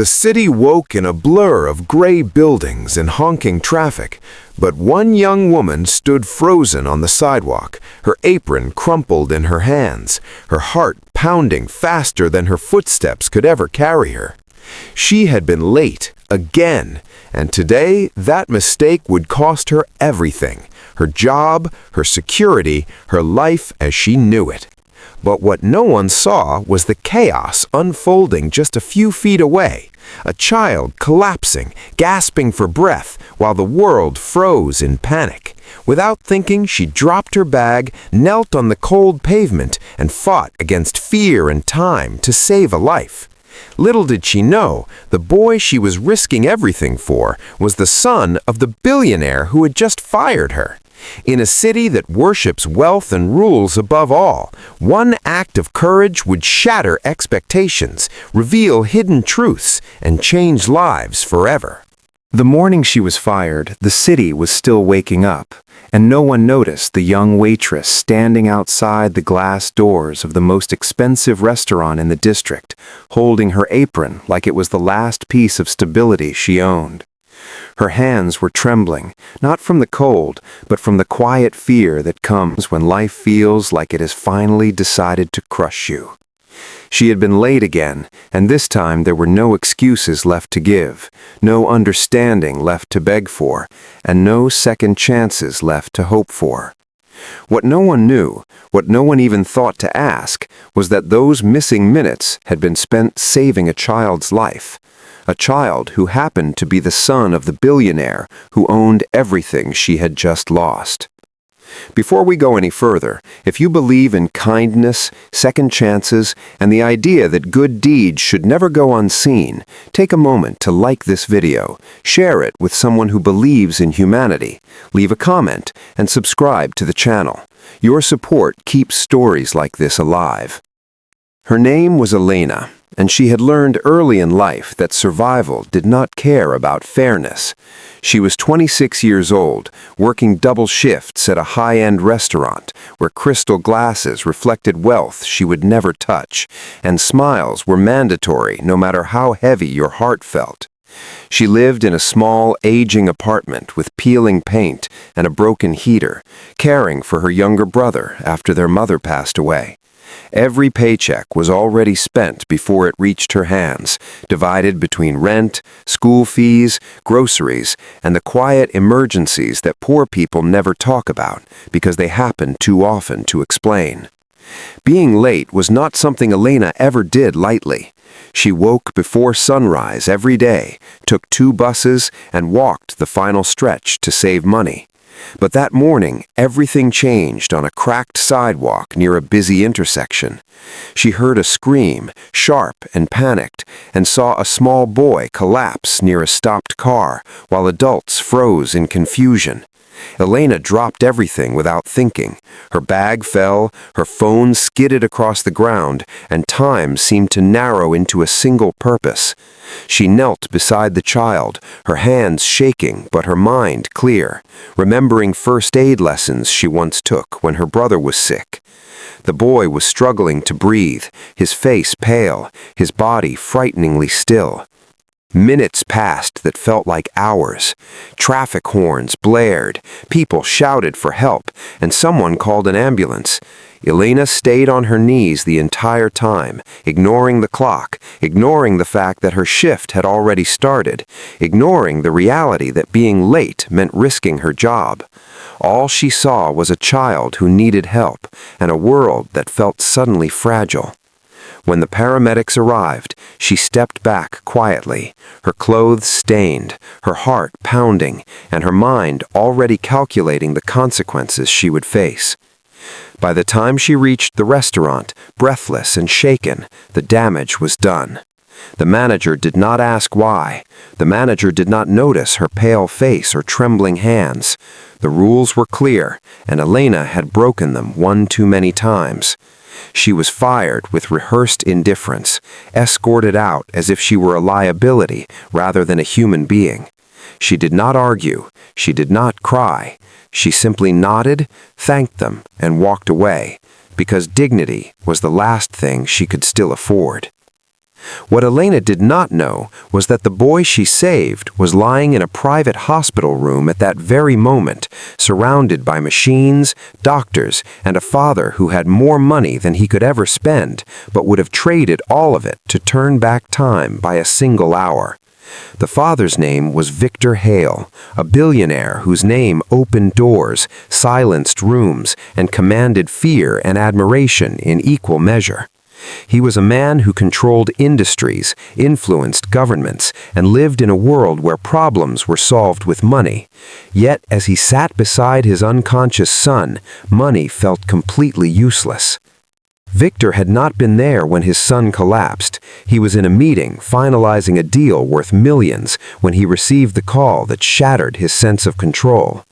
The city woke in a blur of gray buildings and honking traffic, but one young woman stood frozen on the sidewalk, her apron crumpled in her hands, her heart pounding faster than her footsteps could ever carry her. She had been late, again, and today that mistake would cost her everything: her job, her security, her life as she knew it. But what no one saw was the chaos unfolding just a few feet away. A child collapsing, gasping for breath, while the world froze in panic. Without thinking, she dropped her bag, knelt on the cold pavement, and fought against fear and time to save a life. Little did she know, the boy she was risking everything for was the son of the billionaire who had just fired her. In a city that worships wealth and rules above all, one act of courage would shatter expectations, reveal hidden truths, and change lives forever. The morning she was fired, the city was still waking up, and no one noticed the young waitress standing outside the glass doors of the most expensive restaurant in the district, holding her apron like it was the last piece of stability she owned. Her hands were trembling, not from the cold, but from the quiet fear that comes when life feels like it has finally decided to crush you. She had been late again, and this time there were no excuses left to give, no understanding left to beg for, and no second chances left to hope for. What no one knew, what no one even thought to ask, was that those missing minutes had been spent saving a child's life. A child who happened to be the son of the billionaire who owned everything she had just lost. Before we go any further, if you believe in kindness, second chances, and the idea that good deeds should never go unseen, take a moment to like this video, share it with someone who believes in humanity, leave a comment, and subscribe to the channel. Your support keeps stories like this alive. Her name was Elena, and she had learned early in life that survival did not care about fairness. She was 26 years old, working double shifts at a high-end restaurant where crystal glasses reflected wealth she would never touch, and smiles were mandatory no matter how heavy your heart felt. She lived in a small, aging apartment with peeling paint and a broken heater, caring for her younger brother after their mother passed away. Every paycheck was already spent before it reached her hands, divided between rent, school fees, groceries, and the quiet emergencies that poor people never talk about because they happen too often to explain. Being late was not something Elena ever did lightly. She woke before sunrise every day, took 2 buses, and walked the final stretch to save money. But that morning, everything changed on a cracked sidewalk near a busy intersection. She heard a scream, sharp and panicked, and saw a small boy collapse near a stopped car, while adults froze in confusion. Elena dropped everything without thinking. Her bag fell, her phone skidded across the ground, and time seemed to narrow into a single purpose. She knelt beside the child, her hands shaking but her mind clear, remembering first aid lessons she once took when her brother was sick. The boy was struggling to breathe, his face pale, his body frighteningly still. Minutes passed that felt like hours. Traffic horns blared, people shouted for help, and someone called an ambulance. Elena stayed on her knees the entire time, ignoring the clock, ignoring the fact that her shift had already started, ignoring the reality that being late meant risking her job. All she saw was a child who needed help, and a world that felt suddenly fragile. When the paramedics arrived, she stepped back quietly, her clothes stained, her heart pounding, and her mind already calculating the consequences she would face. By the time she reached the restaurant, breathless and shaken, the damage was done. The manager did not ask why. The manager did not notice her pale face or trembling hands. The rules were clear, and Elena had broken them one too many times. She was fired with rehearsed indifference, escorted out as if she were a liability rather than a human being. She did not argue, she did not cry. She simply nodded, thanked them, and walked away, because dignity was the last thing she could still afford. What Elena did not know was that the boy she saved was lying in a private hospital room at that very moment, surrounded by machines, doctors, and a father who had more money than he could ever spend, but would have traded all of it to turn back time by a single hour. The father's name was Victor Hale, a billionaire whose name opened doors, silenced rooms, and commanded fear and admiration in equal measure. He was a man who controlled industries, influenced governments, and lived in a world where problems were solved with money. Yet, as he sat beside his unconscious son, money felt completely useless. Victor had not been there when his son collapsed. He was in a meeting, finalizing a deal worth millions, when he received the call that shattered his sense of control.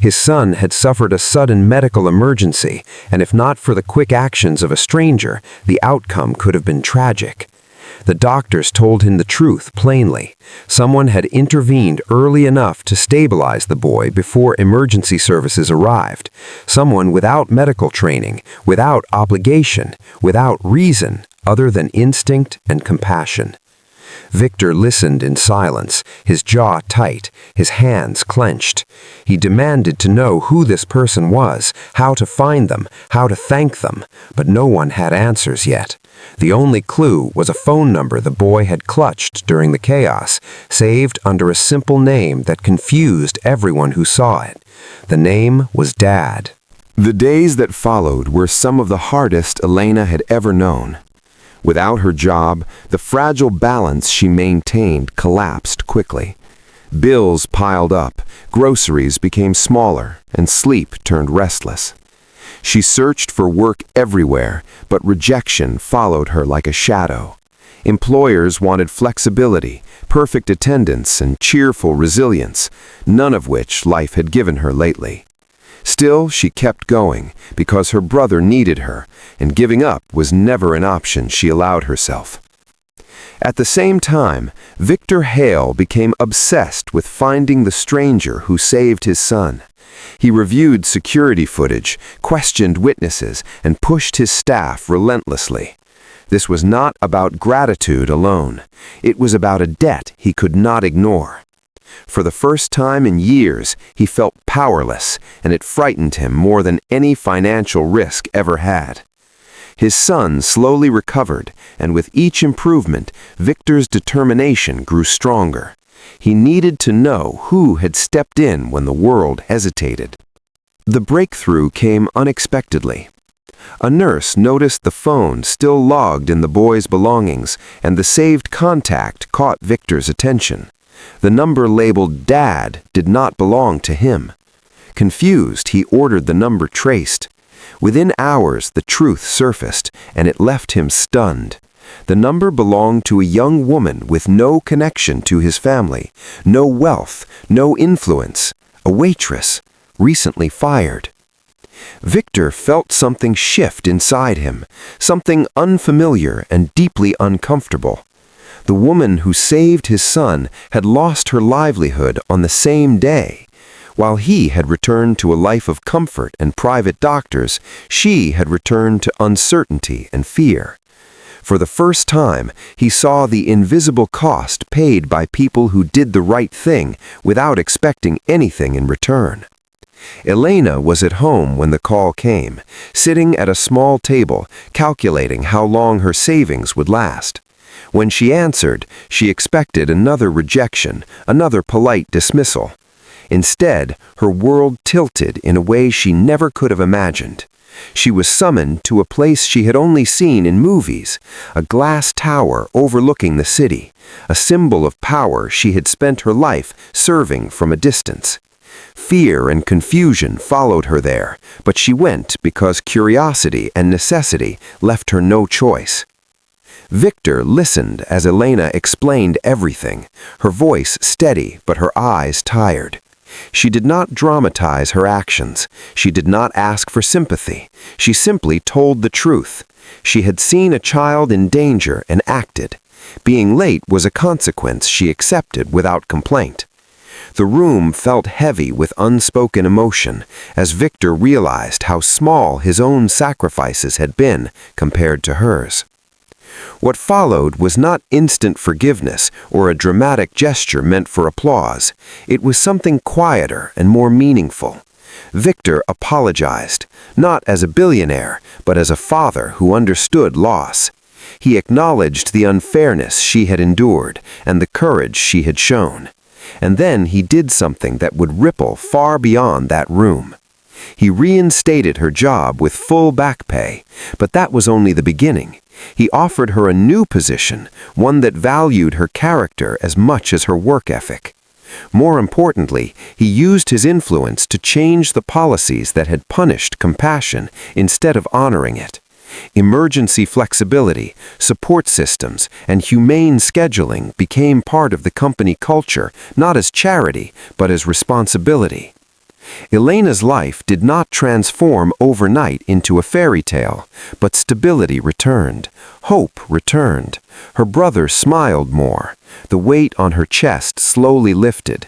His son had suffered a sudden medical emergency, and if not for the quick actions of a stranger, the outcome could have been tragic. The doctors told him the truth plainly. Someone had intervened early enough to stabilize the boy before emergency services arrived. Someone without medical training, without obligation, without reason, other than instinct and compassion. Victor listened in silence, his jaw tight, his hands clenched. He demanded to know who this person was, how to find them, how to thank them, but no one had answers yet. The only clue was a phone number the boy had clutched during the chaos, saved under a simple name that confused everyone who saw it. The name was Dad. The days that followed were some of the hardest Elena had ever known. Without her job, the fragile balance she maintained collapsed quickly. Bills piled up, groceries became smaller, and sleep turned restless. She searched for work everywhere, but rejection followed her like a shadow. Employers wanted flexibility, perfect attendance, and cheerful resilience, none of which life had given her lately. Still, she kept going, because her brother needed her, and giving up was never an option she allowed herself. At the same time, Victor Hale became obsessed with finding the stranger who saved his son. He reviewed security footage, questioned witnesses, and pushed his staff relentlessly. This was not about gratitude alone. It was about a debt he could not ignore. For the first time in years, he felt powerless, and it frightened him more than any financial risk ever had. His son slowly recovered, and with each improvement, Victor's determination grew stronger. He needed to know who had stepped in when the world hesitated. The breakthrough came unexpectedly. A nurse noticed the phone still logged in the boy's belongings, and the saved contact caught Victor's attention. The number labeled Dad did not belong to him. Confused, he ordered the number traced. Within hours, the truth surfaced, and it left him stunned. The number belonged to a young woman with no connection to his family, no wealth, no influence, a waitress, recently fired. Victor felt something shift inside him, something unfamiliar and deeply uncomfortable. The woman who saved his son had lost her livelihood on the same day. While he had returned to a life of comfort and private doctors, she had returned to uncertainty and fear. For the first time, he saw the invisible cost paid by people who did the right thing without expecting anything in return. Elena was at home when the call came, sitting at a small table, calculating how long her savings would last. When she answered, she expected another rejection, another polite dismissal. Instead, her world tilted in a way she never could have imagined. She was summoned to a place she had only seen in movies, a glass tower overlooking the city, a symbol of power she had spent her life serving from a distance. Fear and confusion followed her there, but she went because curiosity and necessity left her no choice. Victor listened as Elena explained everything, her voice steady but her eyes tired. She did not dramatize her actions. She did not ask for sympathy. She simply told the truth. She had seen a child in danger and acted. Being late was a consequence she accepted without complaint. The room felt heavy with unspoken emotion as Victor realized how small his own sacrifices had been compared to hers. What followed was not instant forgiveness or a dramatic gesture meant for applause. It was something quieter and more meaningful. Victor apologized, not as a billionaire, but as a father who understood loss. He acknowledged the unfairness she had endured and the courage she had shown. And then he did something that would ripple far beyond that room. He reinstated her job with full back pay, but that was only the beginning. He offered her a new position, one that valued her character as much as her work ethic. More importantly, he used his influence to change the policies that had punished compassion instead of honoring it. Emergency flexibility, support systems, and humane scheduling became part of the company culture, not as charity, but as responsibility. Elena's life did not transform overnight into a fairy tale, but stability returned, hope returned. Her brother smiled more. The weight on her chest slowly lifted.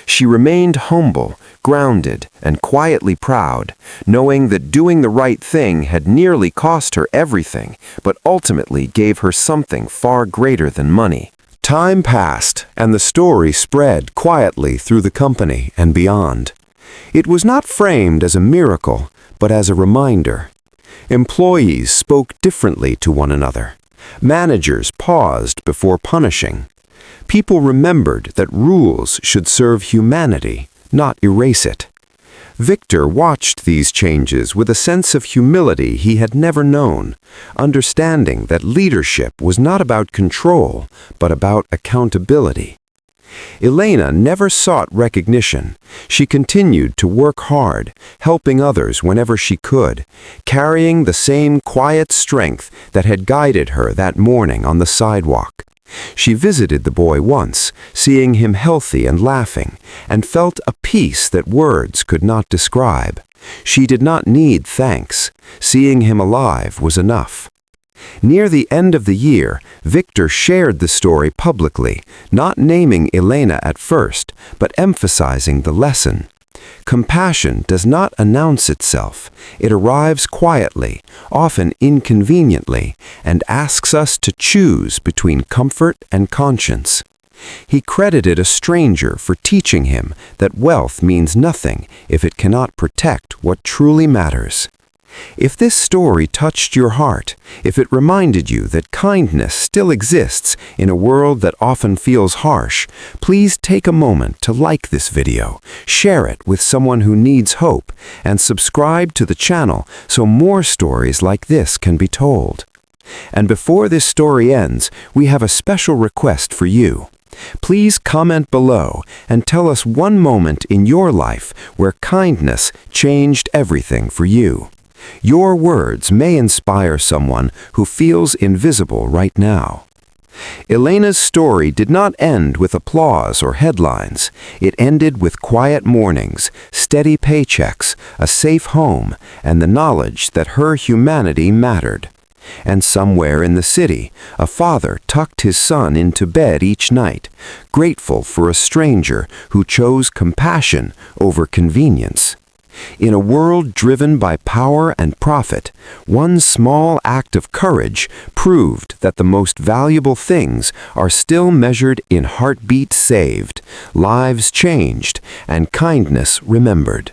She remained humble, grounded, and quietly proud, knowing that doing the right thing had nearly cost her everything, but ultimately gave her something far greater than money. Time passed, and the story spread quietly through the company and beyond. It was not framed as a miracle, but as a reminder. Employees spoke differently to one another. Managers paused before punishing. People remembered that rules should serve humanity, not erase it. Victor watched these changes with a sense of humility he had never known, understanding that leadership was not about control, but about accountability. Elena never sought recognition. She continued to work hard, helping others whenever she could, carrying the same quiet strength that had guided her that morning on the sidewalk. She visited the boy once, seeing him healthy and laughing, and felt a peace that words could not describe. She did not need thanks. Seeing him alive was enough. Near the end of the year, Victor shared the story publicly, not naming Elena at first, but emphasizing the lesson. Compassion does not announce itself. It arrives quietly, often inconveniently, and asks us to choose between comfort and conscience. He credited a stranger for teaching him that wealth means nothing if it cannot protect what truly matters. If this story touched your heart, if it reminded you that kindness still exists in a world that often feels harsh, please take a moment to like this video, share it with someone who needs hope, and subscribe to the channel so more stories like this can be told. And before this story ends, we have a special request for you. Please comment below and tell us one moment in your life where kindness changed everything for you. Your words may inspire someone who feels invisible right now. Elena's story did not end with applause or headlines. It ended with quiet mornings, steady paychecks, a safe home, and the knowledge that her humanity mattered. And somewhere in the city, a father tucked his son into bed each night, grateful for a stranger who chose compassion over convenience. In a world driven by power and profit, one small act of courage proved that the most valuable things are still measured in heartbeats saved, lives changed, and kindness remembered.